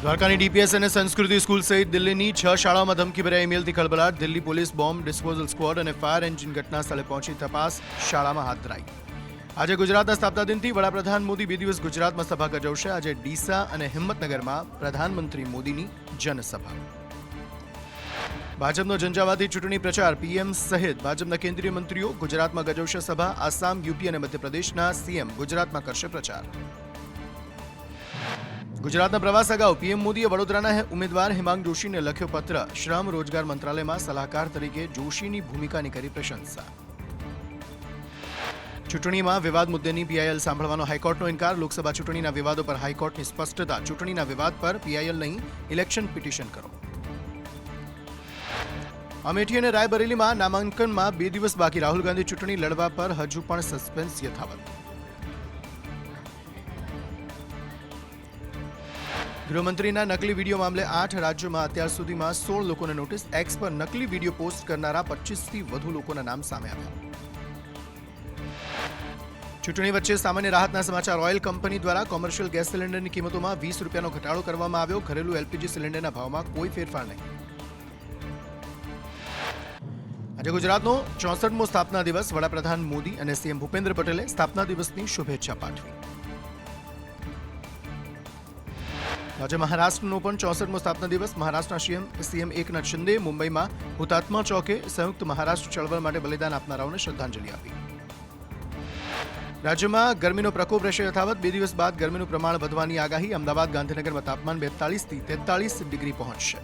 દ્વારકાની ડીપીએસ અને સંસ્કૃતિ સ્કૂલ સહિત દિલ્હીની 6 શાળાઓમાં ધમકીભર્યા ઈમેલથી ખળભળાટ. Delhi police bomb disposal squad અને ફાયર એન્જિન ઘટના સ્થળે પહોંચી તપાસ શાળામાં હાથ ધરાઈ. આજે ગુજરાતના સ્થાપના દિનથી વડાપ્રધાન મોદી 2 દિવસ ગુજરાતમાં સભા ગજવશે. આજે ડીસા અને હિંમતનગરમાં પ્રધાનમંત્રી મોદીની જનસભા. ભાજપનો ઝંઝાવાતી ચૂંટણી પ્રચાર. પીએમ સહિત ભાજપના કેન્દ્રીય મંત્રીઓ ગુજરાતમાં ગજવશે સભા. આસામ, યુપી અને મધ્યપ્રદેશના સીએમ ગુજરાતમાં કરશે પ્રચાર. ગુજરાતના પ્રવાસ અગાઉ પીએમ મોદીએ વડોદરાના ઉમેદવાર હિમાંગ જોશીને લખ્યો પત્ર. શ્રમ રોજગાર મંત્રાલયમાં સલાહકાર તરીકે જોશીની ભૂમિકાની કરી પ્રશંસા. ચૂંટણીમાં વિવાદ મુદ્દેની પીઆઈએલ સાંભળવાનો હાઈકોર્ટનો ઇનકાર. લોકસભા ચૂંટણીના વિવાદો પર હાઈકોર્ટની સ્પષ્ટતા. ચૂંટણીના વિવાદ પર પીઆઈએલ નહીં, ઇલેક્શન પિટિશન કરો. અમેઠી અને રાયબરેલીમાં નામાંકનમાં 2 દિવસ બાકી. રાહુલ ગાંધી ચૂંટણી લડવા પર હજુ પણ સસ્પેન્સ યથાવત. ગૃહમંત્રીના નકલી વિડીયો મામલે 8 રાજ્યોમાં અત્યાર સુધીમાં 16 લોકોને નોટિસ. એક્સ પર નકલી વિડીયો પોસ્ટ કરનારા 25થી વધુ લોકોના નામ સામે આવ્યા. ચૂંટણી વચ્ચે સામાન્ય રાહતના સમાચાર. ઓઇલ કંપની દ્વારા કોમર્શિયલ ગેસ સિલિન્ડરની કિંમતોમાં 20 રૂપિયાનો ઘટાડો કરવામાં આવ્યો. ઘરેલું એલપીજી સિલિન્ડરના ભાવમાં કોઈ ફેરફાર નહીં. આજે ગુજરાતનો 64મો સ્થાપના દિવસ. વડાપ્રધાન મોદી અને સીએમ ભૂપેન્દ્ર પટેલે સ્થાપના દિવસની શુભેચ્છા પાઠવી. આજે મહારાષ્ટ્રનો પણ 64મો સ્થાપના દિવસ. મહારાષ્ટ્રના સીએમ એકનાથ શિંદે મુંબઈમાં હુતાત્મા ચોકે સંયુક્ત મહારાષ્ટ્ર ચળવળ માટે બલિદાન આપનારાઓને શ્રદ્ધાંજલિ આપી. રાજ્યમાં ગરમીનો પ્રકોપ રહેશે યથાવત. 2 દિવસ બાદ ગરમીનું પ્રમાણ વધવાની આગાહી. અમદાવાદ, ગાંધીનગરમાં તાપમાન 42 થી 43 ડિગ્રી પહોંચશે.